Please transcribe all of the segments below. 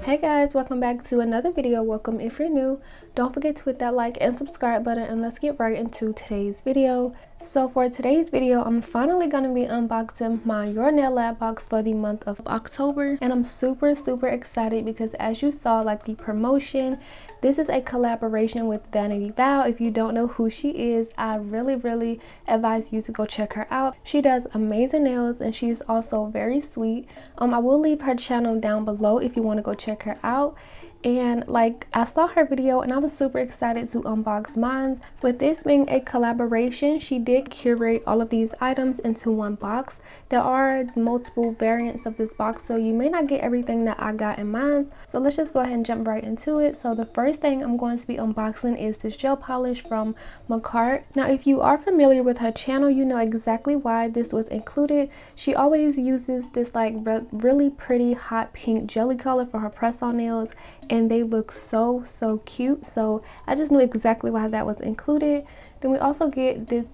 Hey guys, welcome back to another video. Welcome if you're new. Don't forget to hit that like and subscribe button, and let's get right into today's video. So for today's video, I'm finally going to be unboxing my Your Nail Lab box for the month of October, and I'm super excited because as you saw, like the promotion, this is a collaboration with Vanity Val. If you don't know who she is, I really advise you to go check her out. She does amazing nails and she's also very sweet. I will leave her channel down below if you want to go check her out. And like, I saw her video and I was super excited to unbox mine. With this being a collaboration, she did curate all of these items into one box. There are multiple variants of this box, so you may not get everything that I got in mine. So let's just go ahead and jump right into it. So the first thing I'm going to be unboxing is this gel polish from Makartt. Now if you are familiar with her channel, you know exactly why this was included. She always uses this like really pretty hot pink jelly color for her press-on nails, and they look so cute. So I just knew exactly why that was included. Then we also get this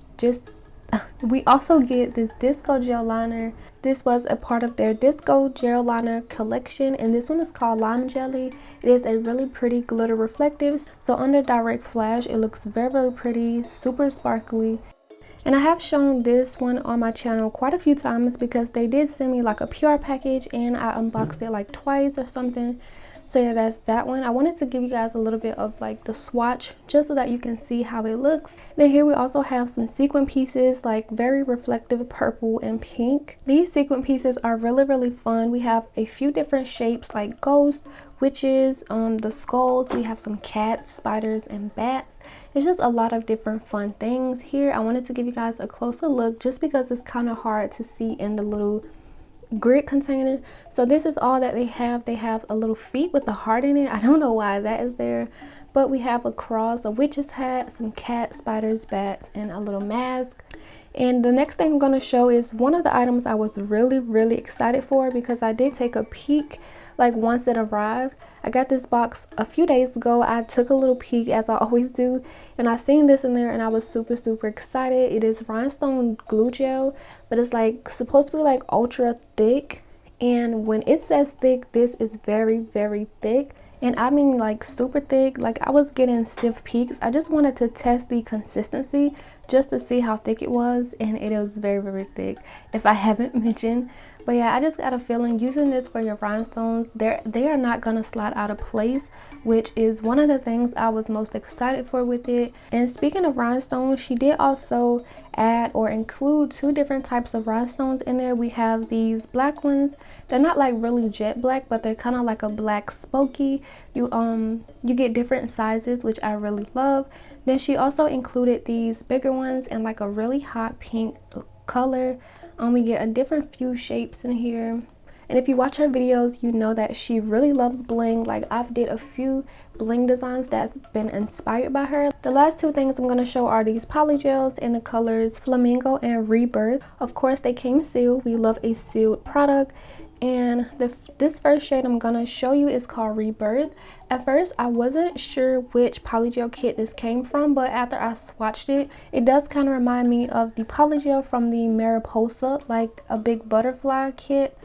disco gel liner. This was a part of their disco gel liner collection, and this one is called Lime Jelly. It is a really pretty glitter reflective, so under direct flash it looks very pretty, super sparkly. And I have shown this one on my channel quite a few times because they did send me like a PR package and I unboxed it like twice or something. So yeah, that's that one. I wanted to give you guys a little bit of like the swatch just so that you can see how it looks. Then here we also have some sequin pieces, like very reflective purple and pink. These sequin pieces are really fun. We have a few different shapes like ghosts, witches, the skulls. We have some cats, spiders, and bats. It's just a lot of different fun things. Here I wanted to give you guys a closer look just because it's kind of hard to see in the little grid container. So this is all that they have. They have a little feet with a heart in it. I don't know why that is there, but we have a cross, a witch's hat, some cats, spiders, bats, and a little mask. And the next thing I'm going to show is one of the items I was really excited for because I did take a peek like once it arrived. I got this box a few days ago. I took a little peek as I always do, and I seen this in there and I was super excited. It is rhinestone glue gel, but it's like supposed to be like ultra thick, and when it says thick, this is very thick. And I mean like super thick. Like I was getting stiff peaks. I just wanted to test the consistency just to see how thick it was, and it is very thick, if I haven't mentioned. But yeah, I just got a feeling using this for your rhinestones, they are not gonna slide out of place, which is one of the things I was most excited for with it. And speaking of rhinestones, she did also add or include two different types of rhinestones in there. We have these black ones. They're not like really jet black, but they're kind of like a black smoky. You get different sizes, which I really love. Then she also included these bigger ones in like a really hot pink color. We get a different few shapes in here. And if you watch her videos, you know that she really loves bling. Like I've did a few bling designs that's been inspired by her. The last two things I'm going to show are these polygels in the colors Flamingo and Rebirth. Of course, they came sealed. We love a sealed product. And this first shade I'm gonna show you is called Rebirth. At first I wasn't sure which polygel kit this came from, but after I swatched it, it does kind of remind me of the polygel from the Mariposa, like a big butterfly kit.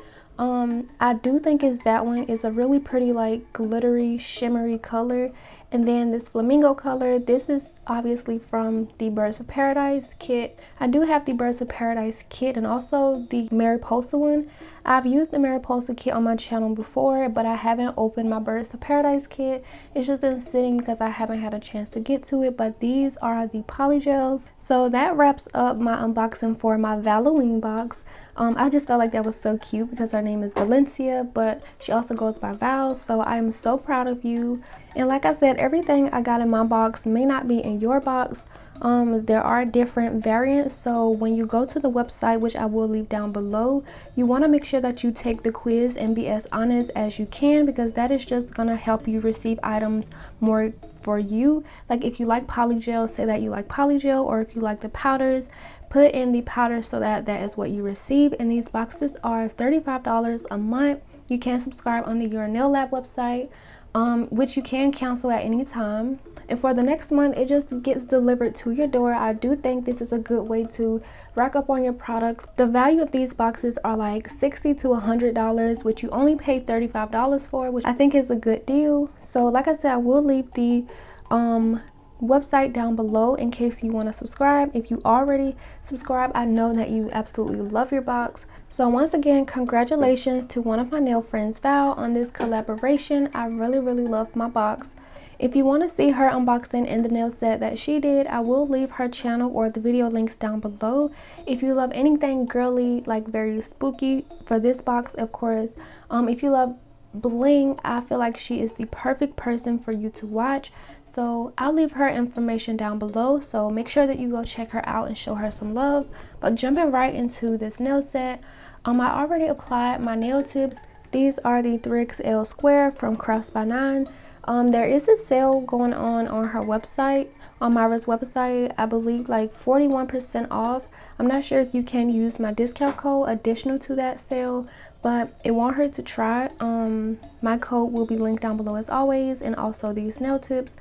I do think is that one. Is a really pretty like glittery shimmery color. And then this flamingo color, this is obviously from the Birds of Paradise kit. I do have the Birds of Paradise kit and also the Mariposa one. I've used the Mariposa kit on my channel before, but I haven't opened my Birds of Paradise kit. It's just been sitting because I haven't had a chance to get to it, but these are the polygels. So that wraps up my unboxing for my Valloween box. I just felt like that was so cute because her name is Valencia, but she also goes by Val, so I am so proud of you. And like I said, everything I got in my box may not be in your box. There are different variants, so when you go to the website, which I will leave down below, you want to make sure that you take the quiz and be as honest as you can, because that is just gonna help you receive items more for you. Like if you like polygel, say that you like polygel, or if you like the powders, put in the powder so that that is what you receive. And these boxes are $35 a month. You can subscribe on the Your Nail Lab website, which you can cancel at any time. and for the next month it just gets delivered to your door. I do think this is a good way to rack up on your products. The value of these boxes are like $60 to $100, which you only pay $35 for, which I think is a good deal. So like I said, I will leave the website down below in case you want to subscribe. If you already subscribe, I know that you absolutely love your box. So once again, congratulations to one of my nail friends, Val, on this collaboration. I really love my box. If you want to see her unboxing and the nail set that she did, I will leave her channel or the video links down below. If you love anything girly, like very spooky, for this box, of course. If you love bling, I feel like she is the perfect person for you to watch. So I'll leave her information down below, so make sure that you go check her out and show her some love. But jumping right into this nail set, I already applied my nail tips. These are the 3XL square from Crafts by 9. There is a sale going on her website, on Myra's website, I believe like 41% off. I'm not sure if you can use my discount code additional to that sale, but it won't hurt to try. My code will be linked down below as always, and also these nail tips.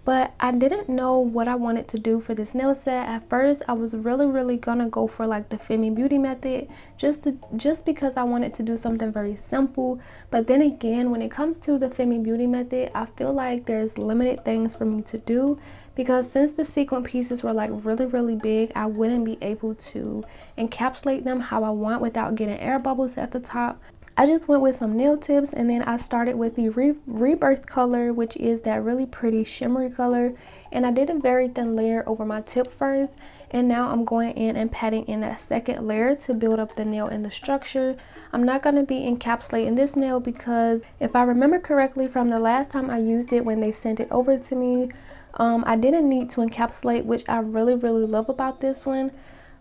But I didn't know what I wanted to do for this nail set. At first, I was really gonna go for like the Femi Beauty method, just because I wanted to do something very simple. But then again, when it comes to the Femi Beauty method, I feel like there's limited things for me to do, because since the sequin pieces were like really big, I wouldn't be able to encapsulate them how I want without getting air bubbles at the top. I just went with some nail tips, and then I started with the rebirth color, which is that really pretty shimmery color, and I did a very thin layer over my tip first, and now I'm going in and patting in that second layer to build up the nail and the structure. I'm not going to be encapsulating this nail because if I remember correctly from the last time I used it when they sent it over to me, I didn't need to encapsulate, which I really love about this one,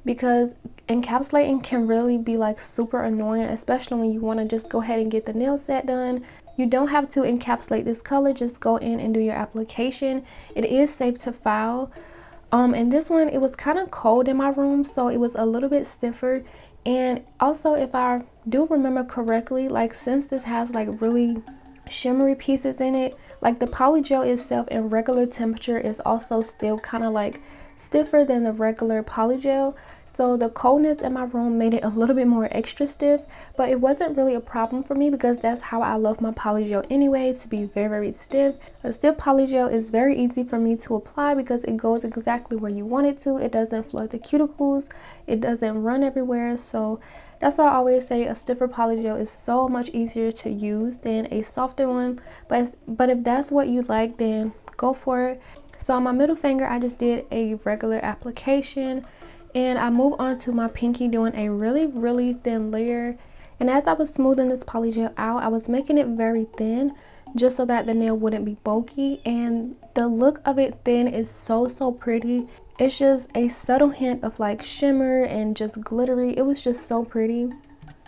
because encapsulating can really be like super annoying, especially when you want to just go ahead and get the nail set done. You don't have to encapsulate this color, just go in and do your application. It is safe to file. And this one, it was kind of cold in my room, so it was a little bit stiffer. And also, if I do remember correctly, like since this has like really shimmery pieces in it, like the polygel itself in regular temperature is also still kind of like stiffer than the regular polygel, so the coldness in my room made it a little bit more extra stiff. But it wasn't really a problem for me because that's how I love my polygel anyway, to be very stiff. A stiff polygel is very easy for me to apply because it goes exactly where you want it to. It doesn't flood the cuticles, it doesn't run everywhere. So that's why I always say a stiffer polygel is so much easier to use than a softer one. But if that's what you like, then go for it. So on my middle finger, I just did a regular application, and I moved on to my pinky doing a really thin layer. And as I was smoothing this polygel out, I was making it very thin just so that the nail wouldn't be bulky, and the look of it thin is so pretty. It's just a subtle hint of like shimmer and just glittery. It was just so pretty.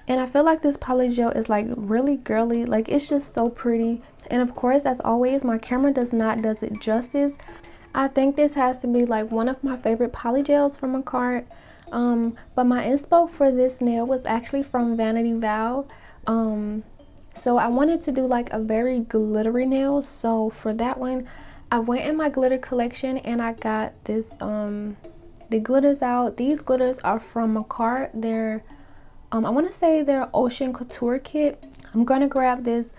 And I feel like this polygel is like really girly, like it's just so pretty. And of course, as always, my camera does it justice. I think this has to be like one of my favorite polygels from a cart. But my inspo for this nail was actually from Vanity Val. So I wanted to do like a very glittery nail. So for that one, I went in my glitter collection and I got this the glitters out. These glitters are from a cart. They're I want to say they're Ocean Couture kit. I'm gonna grab this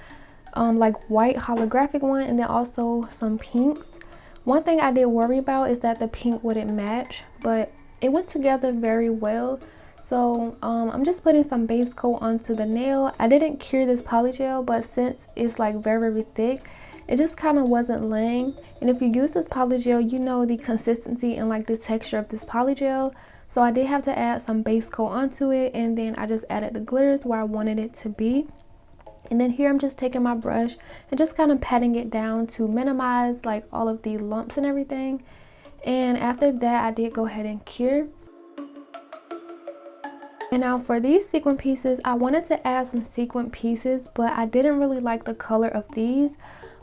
like white holographic one, and then also some pinks. One thing I did worry about is that the pink wouldn't match, but it went together very well. So I'm just putting some base coat onto the nail. I didn't cure this polygel, but since it's like very thick, it just kind of wasn't laying. And if you use this polygel, you know the consistency and like the texture of this polygel. So I did have to add some base coat onto it, and then I just added the glitters where I wanted it to be. And then here I'm just taking my brush and just kind of patting it down to minimize like all of the lumps and everything. And after that, I did go ahead and cure. And now for these sequin pieces, I wanted to add some sequin pieces, but I didn't really like the color of these.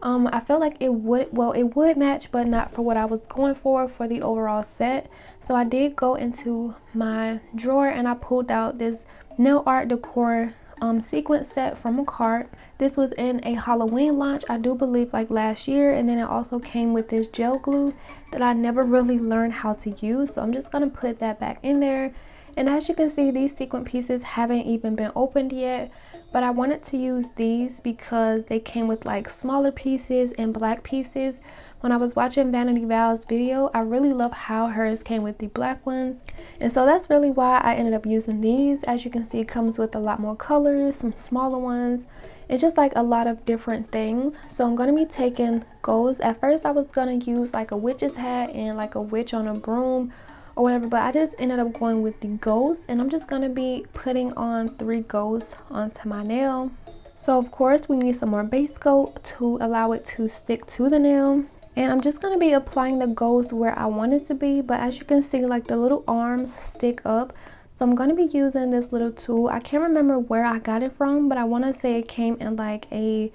I felt like it would match, but not for what I was going for the overall set. So I did go into my drawer and I pulled out this nail art decor sequin set from a cart. This was in a Halloween launch, I do believe, like last year, and then it also came with this gel glue that I never really learned how to use, so I'm just gonna put that back in there. And as you can see, these sequin pieces haven't even been opened yet, but I wanted to use these because they came with like smaller pieces and black pieces. When I was watching Vanity Val's video, I really love how hers came with the black ones, and so that's really why I ended up using these. As you can see, it comes with a lot more colors, some smaller ones, and just like a lot of different things. So I'm going to be taking goals. At first I was going to use like a witch's hat and like a witch on a broom or whatever, but I just ended up going with the ghost, and I'm just going to be putting on 3 ghosts onto my nail. So of course we need some more base coat to allow it to stick to the nail. And I'm just going to be applying the ghost where I want it to be, but as you can see, like the little arms stick up. So I'm going to be using this little tool. I can't remember where I got it from, but I want to say it came in like a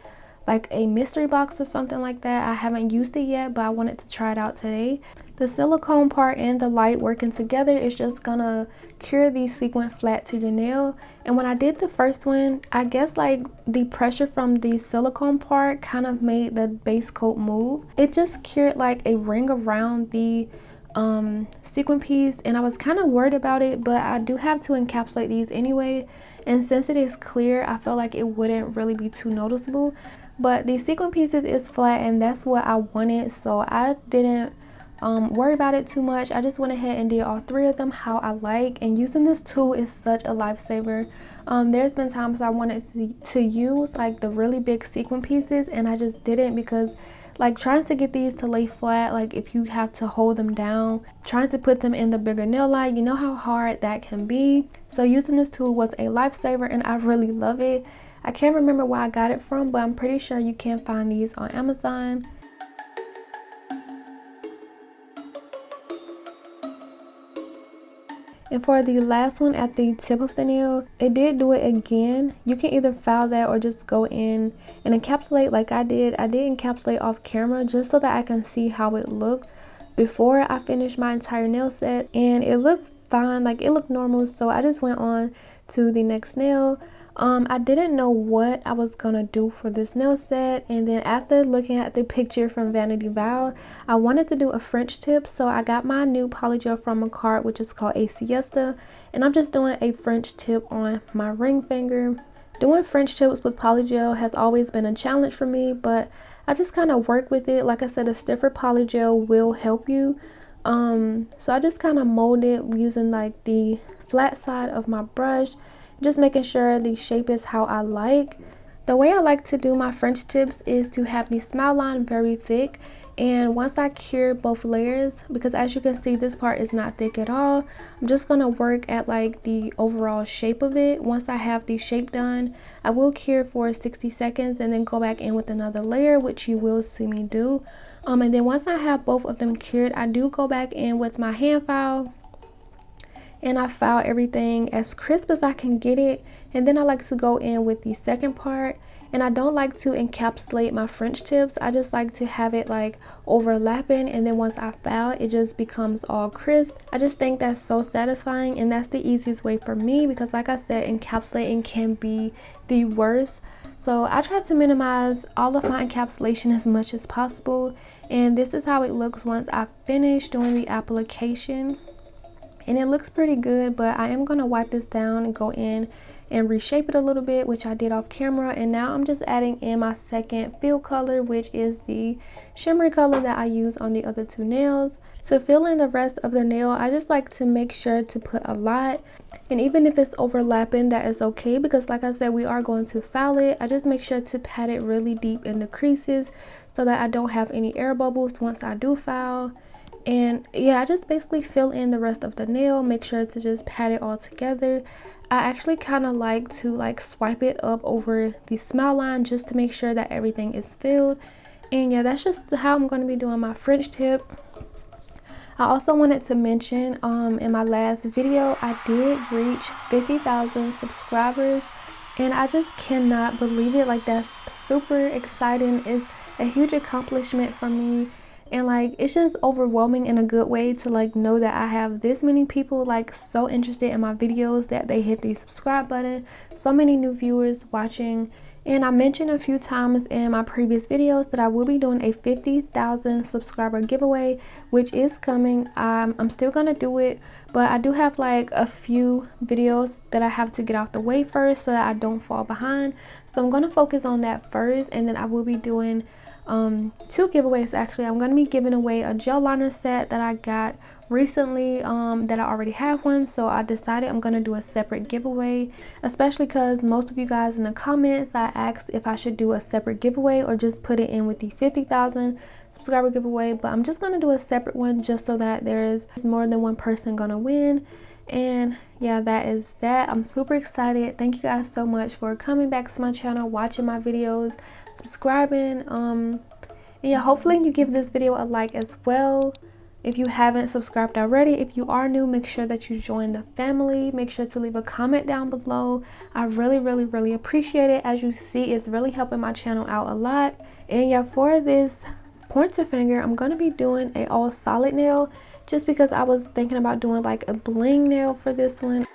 mystery box or something like that. I haven't used it yet, but I wanted to try it out today. The silicone part and the light working together is just gonna cure the sequin flat to your nail. And when I did the first one, I guess like the pressure from the silicone part kind of made the base coat move. It just cured like a ring around the sequin piece, and I was kind of worried about it, but I do have to encapsulate these anyway, and since it is clear, I felt like it wouldn't really be too noticeable. But the sequin pieces is flat, and that's what I wanted, so I didn't worry about it too much. I just went ahead and did all 3 of them how I like, and using this tool is such a lifesaver. There's been times I wanted to use like the really big sequin pieces, and I just didn't, because like trying to get these to lay flat, like if you have to hold them down, trying to put them in the bigger nail light, you know how hard that can be. So using this tool was a lifesaver, and I really love it. I can't remember where I got it from, but I'm pretty sure you can find these on Amazon. And for the last one at the tip of the nail, it did do it again. You can either file that or just go in and encapsulate like I did. I did encapsulate off camera just so that I can see how it looked before I finished my entire nail set. And it looked fine, like it looked normal. So I just went on to the next nail. I didn't know what I was gonna do for this nail set, and then after looking at the picture from Vanity Val, I wanted to do a French tip, so I got my new polygel from a cart, which is called 𝚙𝚛𝚘𝚍𝚞, and I'm just doing a French tip on my ring finger. Doing French tips with polygel has always been a challenge for me, but I just kind of work with it. Like I said, a stiffer polygel will help you. So I just kind of mold it using like the flat side of my brush, just making sure the shape is how I like. The way I like to do my French tips is to have the smile line very thick, and once I cure both layers, because as you can see this part is not thick at all, I'm just gonna work at like the overall shape of it. Once I have the shape done, I will cure for 60 seconds and then go back in with another layer, which you will see me do. And then once I have both of them cured, I do go back in with my hand file and I file everything as crisp as I can get it, and then I like to go in with the second part. And I don't like to encapsulate my French tips, I just like to have it like overlapping, and then once I file, it just becomes all crisp. I just think that's so satisfying, and that's the easiest way for me, because like I said, encapsulating can be the worst. So I try to minimize all of my encapsulation as much as possible, and this is how it looks once I finish doing the application. And it looks pretty good, but I am going to wipe this down and go in and reshape it a little bit, which I did off camera. And now I'm just adding in my second fill color, which is the shimmery color that I use on the other 2 nails. To fill in the rest of the nail, I just like to make sure to put a lot, and even if it's overlapping, that is okay, because like I said, we are going to file it. I just make sure to pat it really deep in the creases so that I don't have any air bubbles once I do file. And yeah, I just basically fill in the rest of the nail, make sure to just pat it all together. I actually kind of like to like swipe it up over the smile line just to make sure that everything is filled. And yeah, that's just how I'm going to be doing my French tip. I also wanted to mention in my last video, I did reach 50,000 subscribers, and I just cannot believe it. Like, that's super exciting. It's a huge accomplishment for me. And like it's just overwhelming in a good way to like know that I have this many people like so interested in my videos that they hit the subscribe button, so many new viewers watching. And I mentioned a few times in my previous videos that I will be doing a 50,000 subscriber giveaway, which is coming. I'm still gonna do it, but I do have like a few videos that I have to get out the way first so that I don't fall behind. So I'm gonna focus on that first, and then I will be doing two giveaways. Actually, I'm going to be giving away a gel liner set that I got recently, that I already have one, so I decided I'm going to do a separate giveaway, especially because most of you guys in the comments I asked if I should do a separate giveaway or just put it in with the 50,000 subscriber giveaway. But I'm just going to do a separate one just so that there's more than one person gonna win. And yeah, that is that. I'm super excited. Thank you guys so much for coming back to my channel, watching my videos, subscribing. And yeah, hopefully you give this video a like as well if you haven't subscribed already. If you are new, make sure that you join the family. Make sure to leave a comment down below. I really appreciate it. As you see, it's really helping my channel out a lot. And yeah, for this pointer finger, I'm gonna be doing a all solid nail, just because I was thinking about doing like a bling nail for this one.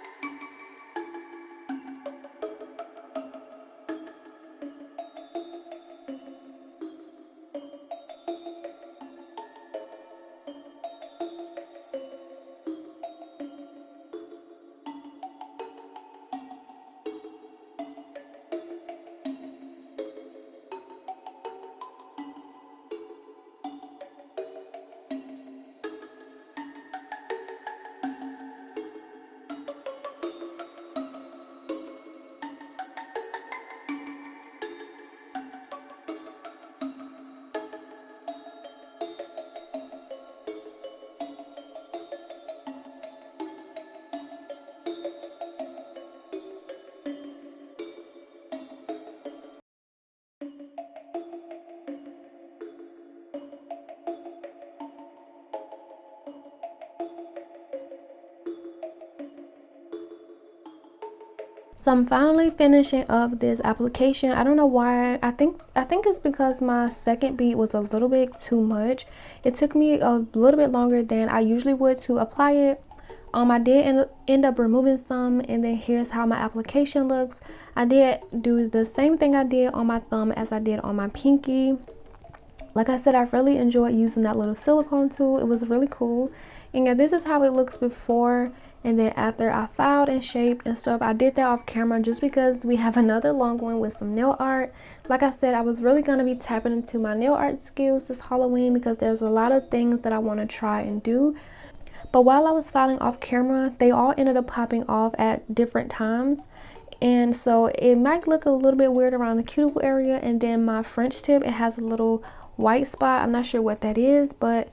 So I'm finally finishing up this application. I don't know why. I think it's because my second bead was a little bit too much. It took me a little bit longer than I usually would to apply it. I did end up removing some, and then here's how my application looks. I did do the same thing I did on my thumb as I did on my pinky. Like I said, I really enjoyed using that little silicone tool. It was really cool. And yeah, this is how it looks before and then after I filed and shaped and stuff. I did that off camera just because we have another long one with some nail art. Like I said, I was really going to be tapping into my nail art skills this Halloween because there's a lot of things that I want to try and do. But while I was filing off camera, they all ended up popping off at different times. And so it might look a little bit weird around the cuticle area. And then my French tip, it has a little white spot. I'm not sure what that is, but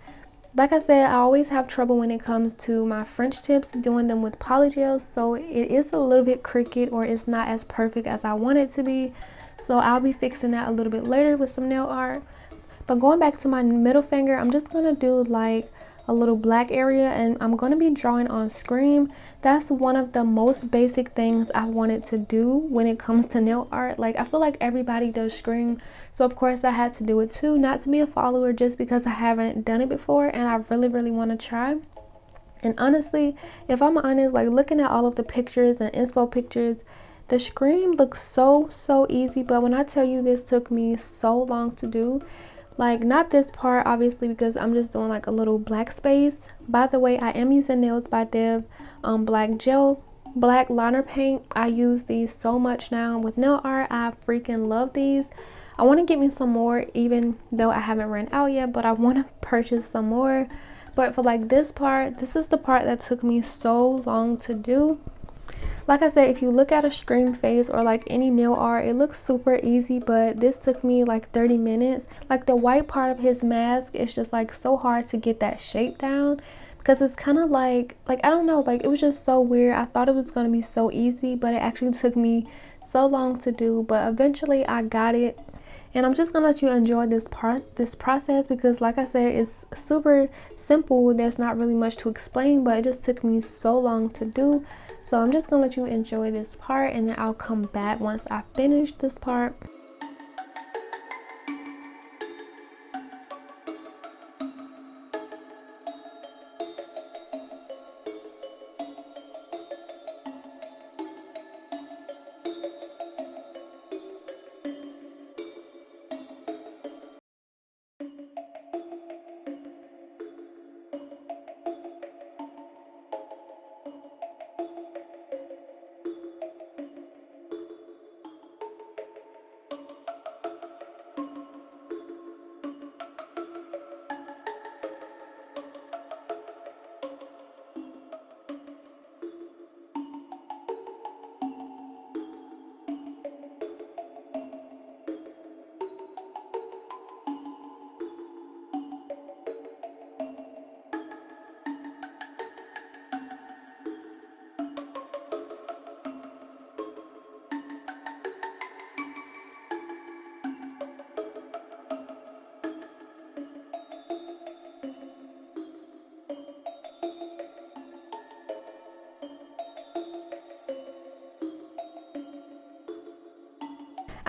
like I said, I always have trouble when it comes to my French tips, doing them with polygel. So it is a little bit crooked, or it's not as perfect as I want it to be. So I'll be fixing that a little bit later with some nail art. But going back to my middle finger, I'm just gonna do like a little black area, and I'm going to be drawing on Scream. That's one of the most basic things I wanted to do when it comes to nail art. Like, I feel like everybody does Scream, so of course I had to do it too. Not to be a follower, just because I haven't done it before and I really want to try. And honestly, if I'm honest, like looking at all of the pictures and inspo pictures, the Scream looks so easy. But when I tell you, this took me so long to do. Like, not this part obviously, because I'm just doing like a little black space. By the way, I am using Nails by Dev black liner paint. I use these so much now with nail art. I freaking love these. I want to get me some more, even though I haven't ran out yet, but I want to purchase some more. But for like this part, this is the part that took me so long to do. Like I said, if you look at a Scream face or like any nail art, it looks super easy, but this took me like 30 minutes. Like the white part of his mask is just like so hard to get that shape down, because it's kind of like I don't know, like it was just so weird. I thought it was going to be so easy, but it actually took me so long to do. But eventually I got it. And I'm just gonna let you enjoy this process, because like I said, it's super simple. There's not really much to explain, but it just took me so long to do. So I'm just gonna let you enjoy this part, and then I'll come back once I finish this part.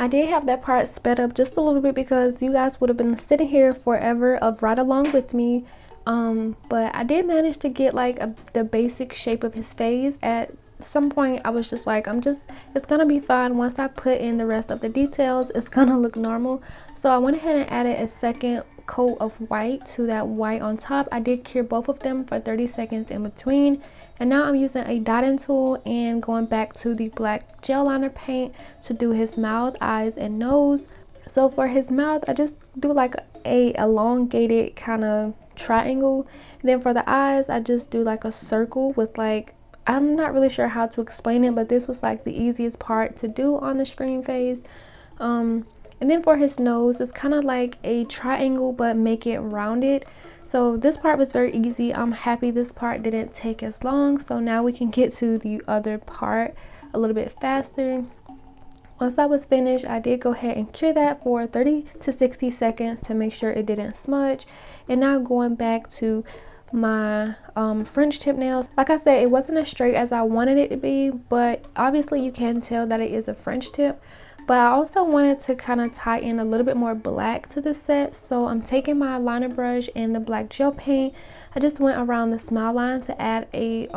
I did have that part sped up just a little bit because you guys would have been sitting here forever of right along with me. But I did manage to get like the basic shape of his face. At some point I was just like, it's gonna be fine. Once I put in the rest of the details, it's gonna look normal. So I went ahead and added a second coat of white to that white on top. I did cure both of them for 30 seconds in between, and now I'm using a dotting tool and going back to the black gel liner paint to do his mouth, eyes, and nose. So for his mouth, I just do like a elongated kind of triangle, and then for the eyes I just do like a circle with like, I'm not really sure how to explain it, but this was like the easiest part to do on the screen face. And then for his nose, it's kind of like a triangle but make it rounded. So this part was very easy. I'm happy this part didn't take as long. So now we can get to the other part a little bit faster. Once I was finished, I did go ahead and cure that for 30 to 60 seconds to make sure it didn't smudge. And now going back to my French tip nails, like I said, it wasn't as straight as I wanted it to be, but obviously you can tell that it is a French tip. But I also wanted to kind of tie in a little bit more black to the set, so I'm taking my liner brush and the black gel paint. I just went around the smile line to add a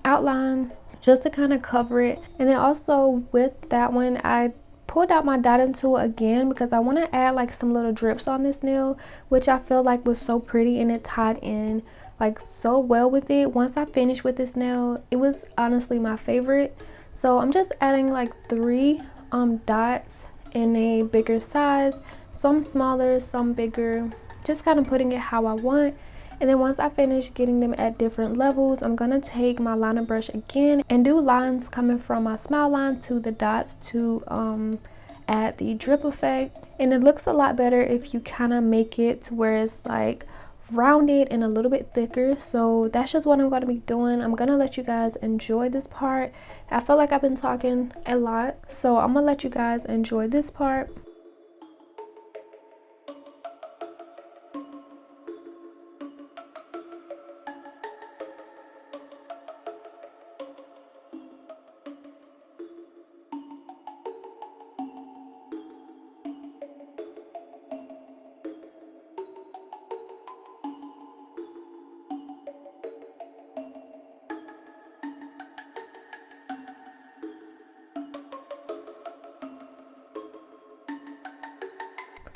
outline just to kind of cover it. And then also with that one, I pulled out my dotting tool again because I want to add like some little drips on this nail, which I feel like was so pretty, and it tied in like so well with it. Once I finished with this nail, it was honestly my favorite. So I'm just adding like 3 dots in a bigger size, some smaller, some bigger, just kind of putting it how I want. And then once I finish getting them at different levels, I'm gonna take my liner brush again and do lines coming from my smile line to the dots to add the drip effect. And it looks a lot better if you kind of make it to where it's like rounded and a little bit thicker. So that's just what I'm going to be doing. I'm going to let you guys enjoy this part. I feel like I've been talking a lot, so I'm going to let you guys enjoy this part.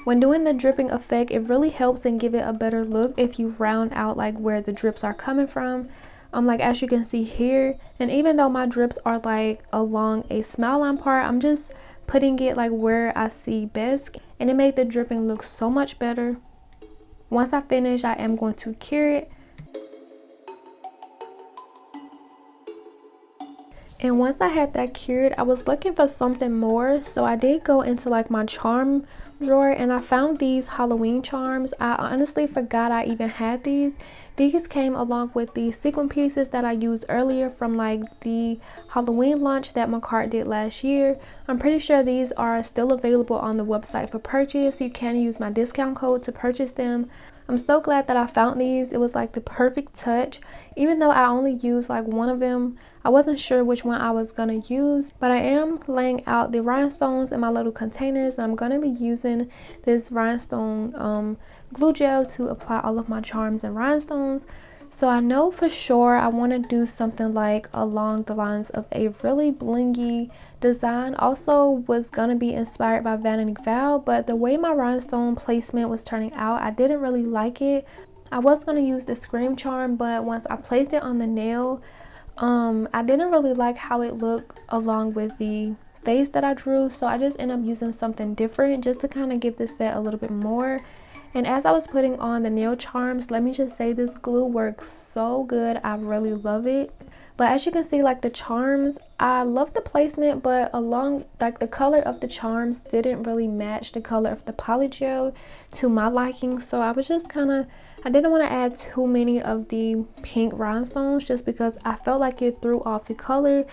When doing the dripping effect, it really helps and give it a better look if you round out like where the drips are coming from. Like as you can see here, and even though my drips are like along a smile line part, I'm just putting it like where I see best, and it made the dripping look so much better. Once I finish, I am going to cure it. And once I had that cured, I was looking for something more, so I did go into like my charm drawer and I found these Halloween charms. I honestly forgot I even had these. These came along with the sequin pieces that I used earlier from like the Halloween launch that my cart did last year. I'm pretty sure these are still available on the website for purchase. You can use my discount code to purchase them. I'm so glad that I found these. It was like the perfect touch. Even though I only used like one of them, I wasn't sure which one I was gonna use, but I am laying out the rhinestones in my little containers, and I'm gonna be using this rhinestone glue gel to apply all of my charms and rhinestones. So I know for sure I want to do something like along the lines of a really blingy design. Also was gonna be inspired by Vanity Val, but the way my rhinestone placement was turning out, I didn't really like it. I was gonna use the scream charm, but once I placed it on the nail, I didn't really like how it looked along with the face that I drew, so I just ended up using something different just to kind of give this set a little bit more. And as I was putting on the nail charms, let me just say this glue works so good. I really love it. But as you can see, like the charms, I love the placement, but along like the color of the charms didn't really match the color of the polygel to my liking. So I was just kind of, I didn't want to add too many of the pink rhinestones just because I felt like it threw off the color.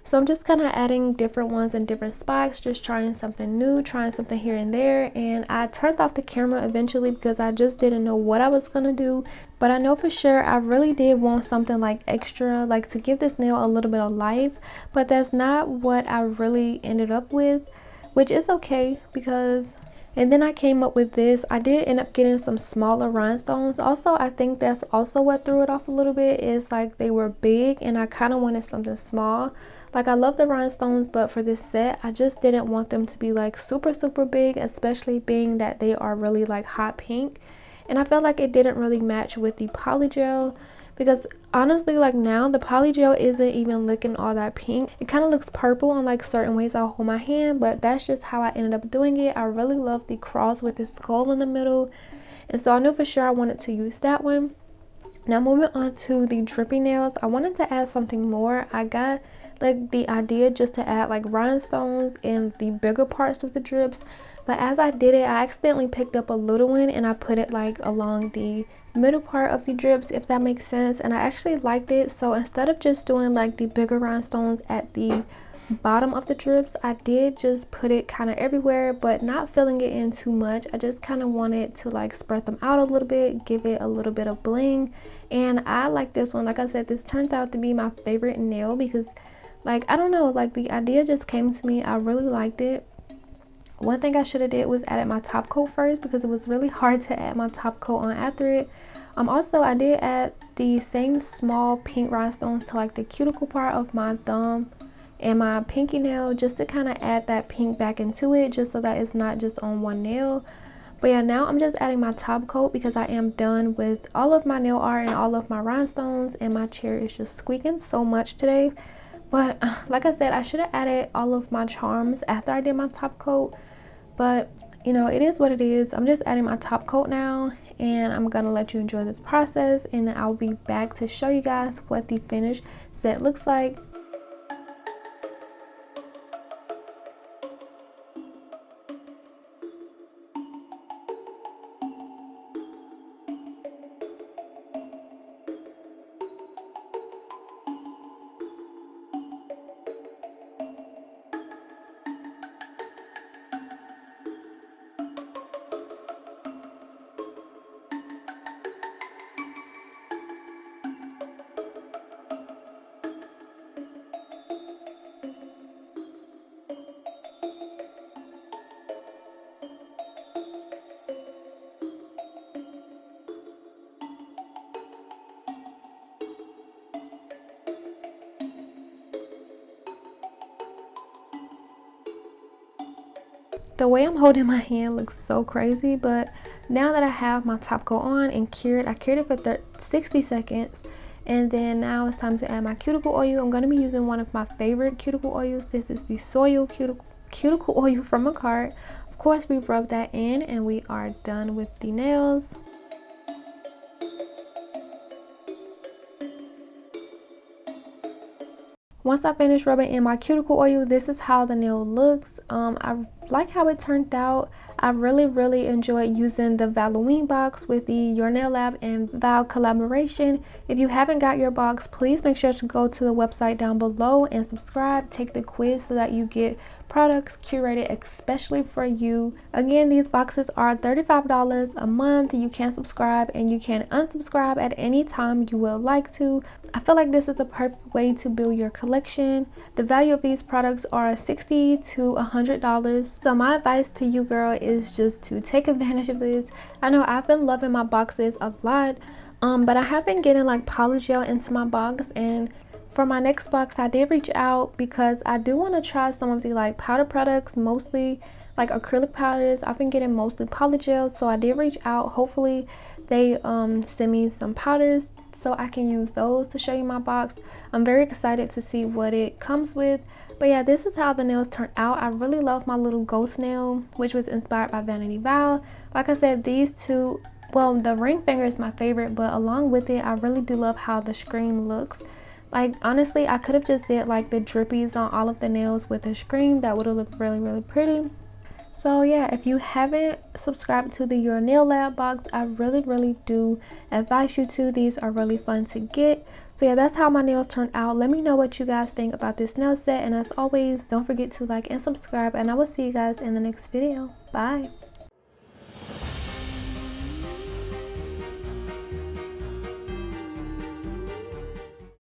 So I'm just kind of adding different ones in different spots, just trying something new, trying something here and there. And I turned off the camera eventually because I just didn't know what I was gonna do. But I know for sure I really did want something like extra, like to give this nail a little bit of life. But that's not what I really ended up with. which is okay because. And then I came up with this. I did end up getting some smaller rhinestones. Also, I think that's also what threw it off a little bit, is like they were big and I kind of wanted something small. Like, I love the rhinestones, but for this set I just didn't want them to be like super big, especially being that they are really like hot pink. And I felt like it didn't really match with the polygel, because honestly, like, now the polygel isn't even looking all that pink. It kind of looks purple on like certain ways I hold my hand, but that's just how I ended up doing it. I really love the cross with the skull in the middle, and so I knew for sure I wanted to use that one. Now moving on to the drippy nails, I wanted to add something more. I got like the idea just to add like rhinestones in the bigger parts of the drips, but as I did it, I accidentally picked up a little one and I put it like along the middle part of the drips, if that makes sense, and I actually liked it. So instead of just doing like the bigger rhinestones at the bottom of the drips, I did just put it kind of everywhere, but not filling it in too much. I just kind of wanted to like spread them out a little bit, give it a little bit of bling. And I like this one. Like I said, this turned out to be my favorite nail because, like, I don't know, like the idea just came to me. I really liked it. One thing I should have did was added my top coat first, because it was really hard to add my top coat on after it. Also, I did add the same small pink rhinestones to like the cuticle part of my thumb and my pinky nail, just to kind of add that pink back into it, just so that it's not just on one nail. But yeah, now I'm just adding my top coat because I am done with all of my nail art and all of my rhinestones, and my chair is just squeaking so much today. But like I said, I should have added all of my charms after I did my top coat, but you know, it is what it is. I'm just adding my top coat now, and I'm gonna let you enjoy this process, and then I'll be back to show you guys what the finished set looks like. The way I'm holding my hand looks so crazy, but now that I have my top coat on and cured, I cured it for 60 seconds, and then now it's time to add my cuticle oil. I'm going to be using one of my favorite cuticle oils. This is the Soil cuticle oil from a card. Of course, we rub that in and we are done with the nails. Once I finish rubbing in my cuticle oil, this is how the nail looks. I like how it turned out. I really enjoyed using the Valloween box with the Your Nail Lab and Val collaboration. If you haven't got your box, please make sure to go to the website down below and subscribe. Take the quiz so that you get products curated especially for you. Again, these boxes are $35 a month. You can subscribe and you can unsubscribe at any time you would like to. I feel like this is a perfect way to build your collection. The value of these products are $60 to $100. So my advice to you, girl, is just to take advantage of this. I know I've been loving my boxes a lot, but I have been getting like polygel into my box, and for my next box I did reach out because I do want to try some of the like powder products, mostly like acrylic powders. I've been getting mostly polygel, so I did reach out. Hopefully they send me some powders so I can use those to show you my box. I'm very excited to see what it comes with. But yeah, this is how the nails turned out. I really love my little ghost nail, which was inspired by Vanity Val. Like I said, these two, well, the ring finger is my favorite, but along with it, I really do love how the screen looks. Like, honestly, I could have just did like the drippies on all of the nails with a screen. That would have looked really pretty. So yeah, if you haven't subscribed to the Your Nail Lab box, I really do advise you to. These are really fun to get. So yeah, that's how my nails turned out. Let me know what you guys think about this nail set, and as always, don't forget to like and subscribe, and I will see you guys in the next video. Bye.